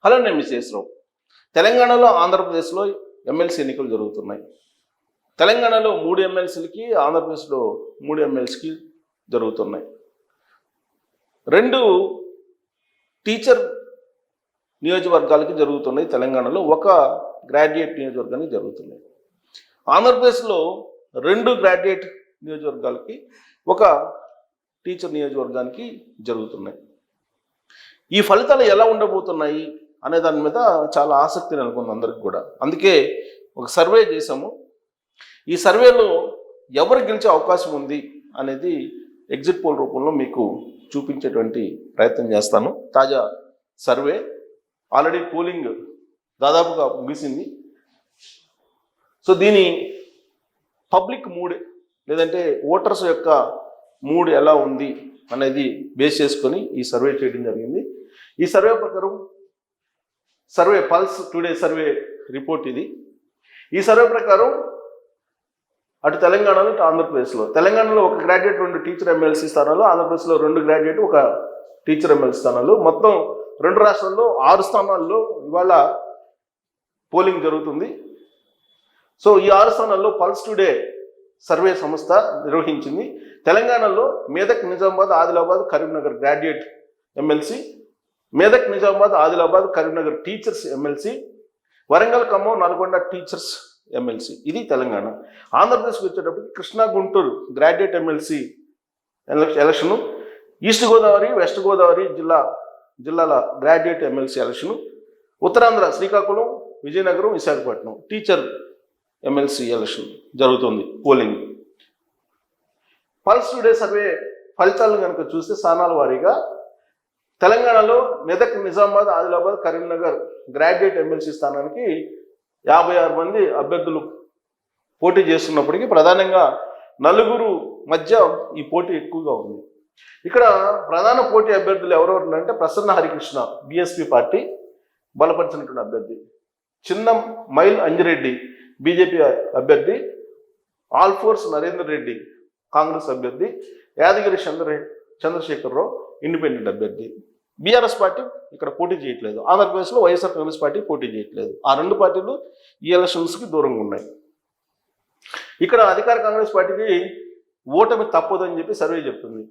Hello, నేను విశేషరావు. తెలంగాణలో ఆంధ్రప్రదేశ్లో ఎమ్మెల్సీ ఎన్నికలు జరుగుతున్నాయి. తెలంగాణలో 3 ఎమ్మెల్సీలకి, ఆంధ్రప్రదేశ్లో 3 ఎమ్మెల్సీకి జరుగుతున్నాయి. 2 టీచర్ నియోజకవర్గాలకి జరుగుతున్నాయి. తెలంగాణలో 1 గ్రాడ్యుయేట్ నియోజకవర్గానికి జరుగుతున్నాయి. ఆంధ్రప్రదేశ్లో 2 గ్రాడ్యుయేట్ నియోజకవర్గాలకి, 1 టీచర్ నియోజకవర్గానికి జరుగుతున్నాయి. ఈ ఫలితాలు ఎలా ఉండబోతున్నాయి అనే దాని మీద చాలా ఆసక్తి నెలకొంది అందరికి కూడా. అందుకే ఒక సర్వే చేసాము. ఈ సర్వేలో ఎవరు గెలిచే అవకాశం ఉంది అనేది ఎగ్జిట్ పోల్ రూపంలో మీకు చూపించేటువంటి ప్రయత్నం చేస్తాను. తాజా సర్వే ఆల్రెడీ పోలింగ్ దాదాపుగా ముగిసింది. సో దీని పబ్లిక్ మూడ్ లేదంటే ఓటర్స్ యొక్క మూడ్ ఎలా ఉంది అనేది బేస్ చేసుకొని ఈ సర్వే చేయడం జరిగింది. ఈ సర్వే ప్రకారం పల్స్ టుడే సర్వే రిపోర్ట్ ఇది. ఈ సర్వే ప్రకారం అటు తెలంగాణలో ఇటు ఆంధ్రప్రదేశ్లో, తెలంగాణలో 1 గ్రాడ్యుయేట్ 2 టీచర్ ఎమ్మెల్సీ స్థానాలు, ఆంధ్రప్రదేశ్లో 2 గ్రాడ్యుయేట్ 1 టీచర్ ఎమ్మెల్సీ స్థానాలు, మొత్తం 2 రాష్ట్రాల్లో 6 స్థానాల్లో ఇవాళ పోలింగ్ జరుగుతుంది. సో ఈ 6 స్థానాల్లో పల్స్ టుడే సర్వే సంస్థ నిర్వహించింది. తెలంగాణలో Medak, Nizamabad, Adilabad, Karimnagar graduate MLC, Medak, Nizamabad, Adilabad, Karimnagar teachers MLC, Warangal, Khammam, Nalgonda teachers MLC. ఇది తెలంగాణ. ఆంధ్రప్రదేశ్కి వచ్చేటప్పటికి Krishna, Guntur graduate MLC election, east Godavari, west Godavari జిల్లాల graduate MLC election, Uttarandhra Srikakulam, Vizianagaram, Visakhapatnam teacher MLC election జరుగుతుంది పోలింగ్. పల్స్ టుడే సర్వే ఫలితాలను కనుక చూస్తే స్థానాల వారీగా తెలంగాణలో మెదక్, నిజామాబాద్, ఆదిలాబాద్, కరీంనగర్ గ్రాడ్యుయేట్ ఎమ్మెల్సీ స్థానానికి 56 మంది అభ్యర్థులు పోటీ చేస్తున్నప్పటికీ ప్రధానంగా 4 మధ్య ఈ పోటీ ఎక్కువగా ఉంది. ఇక్కడ ప్రధాన పోటీ అభ్యర్థులు ఎవరెవరంటే ప్రసన్న హరికృష్ణ బీఎస్పీ పార్టీ బలపరిచినటువంటి అభ్యర్థి, చిన్న మైల్ అంజిరెడ్డి బీజేపీ అభ్యర్థి, ఆల్ఫోర్స్ నరేందర్ రెడ్డి కాంగ్రెస్ అభ్యర్థి, యాదగిరి చంద్రశేఖరరావు ఇండిపెండెంట్ అభ్యర్థి. బీఆర్ఎస్ పార్టీ ఇక్కడ పోటీ చేయట్లేదు. ఆంధ్రప్రదేశ్లో వైఎస్ఆర్ కాంగ్రెస్ పార్టీ పోటీ చేయట్లేదు. ఆ 2 పార్టీలు ఈ ఎలక్షన్స్కి దూరంగా ఉన్నాయి. ఇక్కడ అధికార కాంగ్రెస్ పార్టీకి ఓటమి తప్పదని చెప్పి సర్వే చెప్తుంది.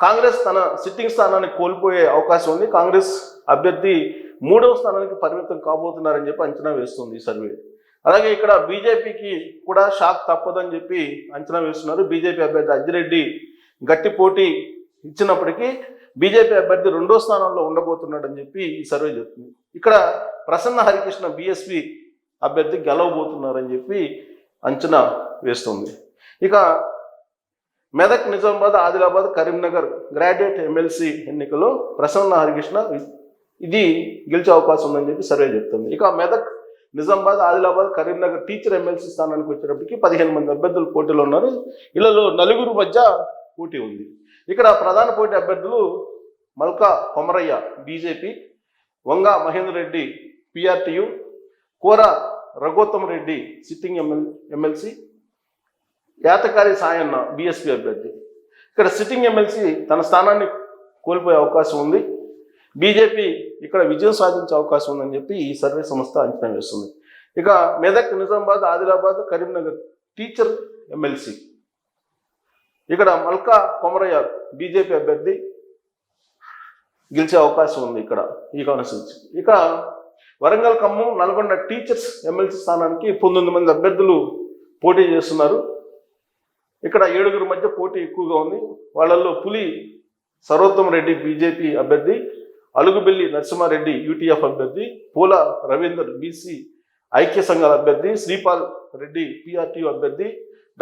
కాంగ్రెస్ తన సిట్టింగ్ స్థానాన్ని కోల్పోయే అవకాశం ఉంది. కాంగ్రెస్ అభ్యర్థి 3వ స్థానానికి పరిమితం కాబోతున్నారని చెప్పి అంచనా వేస్తుంది ఈ సర్వే. అలాగే ఇక్కడ బీజేపీకి కూడా షాక్ తప్పదని చెప్పి అంచనా వేస్తున్నారు. బీజేపీ అభ్యర్థి అజ్జిరెడ్డి గట్టి పోటీ ఇచ్చినప్పటికీ బీజేపీ అభ్యర్థి 2వ స్థానంలో ఉండబోతున్నాడని చెప్పి ఈ సర్వే చెప్తుంది. ఇక్కడ ప్రసన్న హరికృష్ణ బీఎస్పీ అభ్యర్థి గెలవబోతున్నారని చెప్పి అంచనా వేస్తుంది. ఇక మెదక్, నిజామాబాద్, ఆదిలాబాద్, కరీంనగర్ గ్రాడ్యుయేట్ ఎమ్మెల్సీ ఎన్నికల్లో ప్రసన్న హరికృష్ణ ఇది గెలిచే అవకాశం ఉందని చెప్పి సర్వే చెప్తుంది. ఇక మెదక్, నిజామాబాద్, ఆదిలాబాద్, కరీంనగర్ టీచర్ ఎమ్మెల్సీ స్థానానికి వచ్చేటప్పటికి 15 మంది అభ్యర్థులు పోటీలో ఉన్నారు. వీళ్ళలో 4 మధ్య పోటీ ఉంది. ఇక్కడ ప్రధాన పోటీ అభ్యర్థులు Malka Komaraiah BJP, Vanga Mahender Reddy PRTU, Kora Raghottam Reddy sitting MLC, Yatakari Sayanna BSP అభ్యర్థి. ఇక్కడ సిట్టింగ్ ఎమ్మెల్సీ తన స్థానాన్ని కోల్పోయే అవకాశం ఉంది. బీజేపీ ఇక్కడ విజయం సాధించే అవకాశం ఉందని చెప్పి ఈ సర్వే సంస్థ అంచనా వేస్తుంది. ఇక మెదక్, నిజామాబాద్, ఆదిలాబాద్, కరీంనగర్ టీచర్ ఎమ్మెల్సీ ఇక్కడ మల్కా కొమరయ్య బీజేపీ అభ్యర్థి గెలిచే అవకాశం ఉంది ఇక్కడ ఈ కాన్స్టిట్యూన్సీ. ఇక వరంగల్, ఖమ్మం, నల్గొండ టీచర్స్ ఎమ్మెల్సీ స్థానానికి 19 మంది అభ్యర్థులు పోటీ చేస్తున్నారు. ఇక్కడ 7 మధ్య పోటీ ఎక్కువగా ఉంది. వాళ్ళల్లో పులి సర్వోత్తమ్ రెడ్డి బీజేపీ అభ్యర్థి, అలుగుబెల్లి నరసింహారెడ్డి యూటీఎఫ్ అభ్యర్థి, పూల రవీందర్ బీసీ ఐక్య సంఘాల అభ్యర్థి, శ్రీపాల్ రెడ్డి పిఆర్టీయు అభ్యర్థి,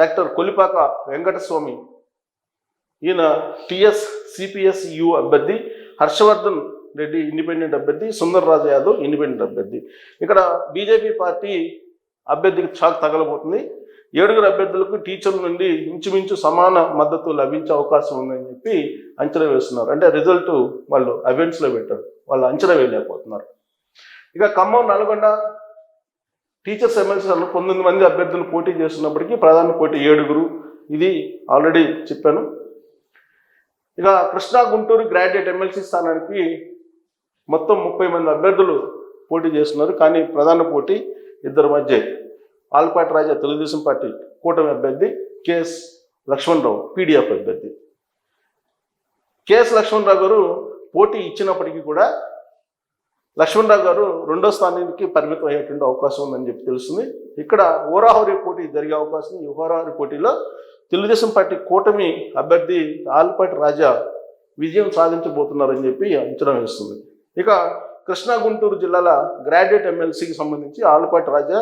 డాక్టర్ కొలిపాక వెంకటస్వామి ఈయన టిఎస్ సిపిఎస్ యు అభ్యర్థి, హర్షవర్ధన్ రెడ్డి ఇండిపెండెంట్ అభ్యర్థి, సుందర్ రాజు యాదవ్ ఇండిపెండెంట్ అభ్యర్థి. ఇక్కడ బీజేపీ పార్టీ అభ్యర్థికి షాక్ తగలబోతుంది. 7 అభ్యర్థులకు టీచర్ల నుండి ఇంచుమించు సమాన మద్దతు లభించే అవకాశం ఉందని చెప్పి అంచనా వేస్తున్నారు. అంటే రిజల్ట్ వాళ్ళు అవేంట్స్లో పెట్టారు, వాళ్ళు అంచనా వేయలేకపోతున్నారు. ఇక ఖమ్మం, నల్గొండ టీచర్స్ ఎమ్మెల్సీ 19 మంది అభ్యర్థులు పోటీ చేస్తున్నప్పటికీ ప్రధాన పోటీ 7. ఇది ఆల్రెడీ చెప్పాను. ఇక కృష్ణా, గుంటూరు గ్రాడ్యుయేట్ ఎమ్మెల్సీ స్థానానికి మొత్తం 30 మంది అభ్యర్థులు పోటీ చేస్తున్నారు. కానీ ప్రధాన పోటీ ఇద్దరి మధ్య. ఆలపాటి రాజా తెలుగుదేశం పార్టీ కూటమి అభ్యర్థి, కెఎస్ లక్ష్మణరావు పీడీఎఫ్ అభ్యర్థి. కెఎస్ లక్ష్మణరావు గారు పోటీ ఇచ్చినప్పటికీ కూడా లక్ష్మణరావు గారు రెండో స్థానానికి పరిమితం అయ్యేటువంటి అవకాశం ఉందని చెప్పి తెలుస్తుంది. ఇక్కడ హోరాహోరీ పోటీ జరిగే అవకాశం. ఈ హోరాహోరీ పోటీలో తెలుగుదేశం పార్టీ కూటమి అభ్యర్థి ఆలపాటి రాజా విజయం సాధించబోతున్నారని చెప్పి అంచనా వేస్తుంది. ఇక కృష్ణా గుంటూరు జిల్లాల గ్రాడ్యుయేట్ ఎమ్మెల్సీకి సంబంధించి ఆలపాటి రాజా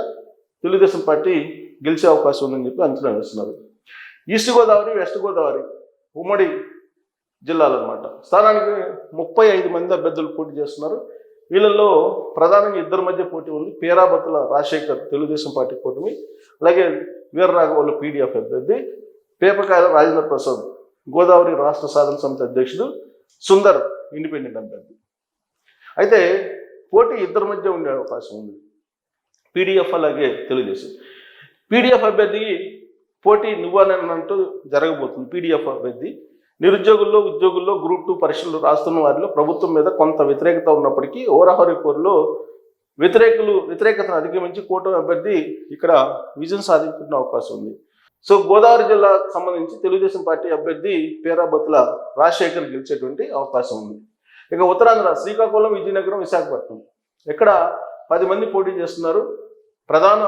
తెలుగుదేశం పార్టీ గెలిచే అవకాశం ఉందని చెప్పి అంచనా వేస్తున్నారు. ఈస్ట్ గోదావరి, వెస్ట్ గోదావరి ఉమ్మడి జిల్లాలు అనమాట. స్థానానికి 35 మంది అభ్యర్థులు పోటీ చేస్తున్నారు. వీళ్ళల్లో ప్రధానంగా ఇద్దరి మధ్య పోటీ ఉంది. పేరాబత్తుల రాజశేఖర్ తెలుగుదేశం పార్టీ కూటమి, అలాగే వీరరాఘవల్లు పీడీఎఫ్ అభ్యర్థి, పేపకాయల రాజేంద్ర ప్రసాద్ గోదావరి రాష్ట్ర సాధన సమితి అధ్యక్షుడు, సుందర్ ఇండిపెండెంట్ అభ్యర్థి. అయితే పోటీ ఇద్దరి మధ్య ఉండే అవకాశం ఉంది, పీడీఎఫ్ అలాగే తెలుగుదేశం. పీడీఎఫ్ అభ్యర్థికి పోటీ నువ్వనంటూ జరగబోతుంది. పీడీఎఫ్ అభ్యర్థి నిరుద్యోగుల్లో, ఉద్యోగుల్లో గ్రూప్ 2 పరీక్షలు రాస్తున్న వారిలో ప్రభుత్వం మీద కొంత వ్యతిరేకత ఉన్నప్పటికీ హోరాహోరీ పోరులో వ్యతిరేకతను అధిగమించి కూటమి అభ్యర్థి ఇక్కడ విజయం సాధించుకునే అవకాశం ఉంది. సో గోదావరి జిల్లాకు సంబంధించి తెలుగుదేశం పార్టీ అభ్యర్థి పేరాబత్తుల రాజశేఖర్ గెలిచేటువంటి అవకాశం ఉంది. ఇక ఉత్తరాంధ్ర శ్రీకాకుళం, విజయనగరం, విశాఖపట్నం ఇక్కడ 10 మంది పోటీ చేస్తున్నారు. ప్రధాన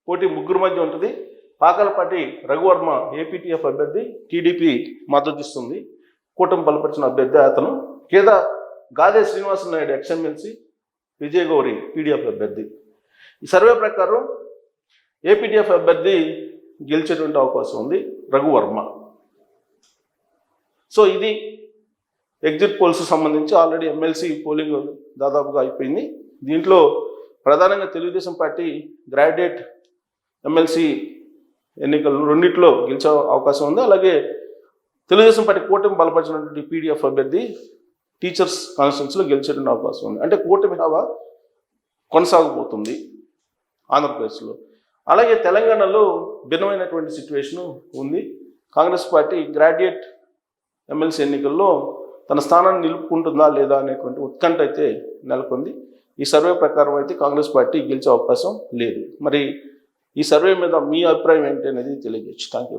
పోటీ ముగ్గురు మధ్య ఉంటుంది. పాకలపాటి రఘువర్మ ఏపీటీఎఫ్ అభ్యర్థి, టీడీపీ మద్దతు ఇస్తుంది. కూటమి బలపరిచిన అభ్యర్థి అతను. గాదే శ్రీనివాసనాయుడు ఎక్స్ఎమ్మెల్సీ, విజయగౌరి పీడీఎఫ్ అభ్యర్థి. ఈ సర్వే ప్రకారం ఏపీటీఎఫ్ అభ్యర్థి గెలిచేటువంటి అవకాశం ఉంది, రఘువర్మ. సో ఇది ఎగ్జిట్ పోల్స్ సంబంధించి ఆల్రెడీ ఎమ్మెల్సీ పోలింగ్ దాదాపుగా అయిపోయింది. దీంట్లో ప్రధానంగా తెలుగుదేశం పార్టీ గ్రాడ్యుయేట్ ఎమ్మెల్సీ ఎన్నికలు రెండిట్లో గెలిచే అవకాశం ఉంది. అలాగే తెలుగుదేశం పార్టీ కూటమి బలపరిచినటువంటి పీడీఎఫ్ అభ్యర్థి టీచర్స్ కాన్స్టిట్యూన్సీలో గెలిచేటువంటి అవకాశం ఉంది. అంటే కూటమి హవా కొనసాగబోతుంది ఆంధ్రప్రదేశ్లో. అలాగే తెలంగాణలో భిన్నమైనటువంటి సిచ్యువేషను ఉంది. కాంగ్రెస్ పార్టీ గ్రాడ్యుయేట్ ఎమ్మెల్సీ ఎన్నికల్లో తన స్థానాన్ని నిలుపుకుంటుందా లేదా అనేటువంటి ఉత్కంఠ అయితే నెలకొంది. ఈ సర్వే ప్రకారం అయితే కాంగ్రెస్ పార్టీ గెలిచే అవకాశం లేదు. మరి ఈ సర్వే మీద మీ అభిప్రాయం ఏంటి అనేది తెలియజేయచ్చు. Thank you.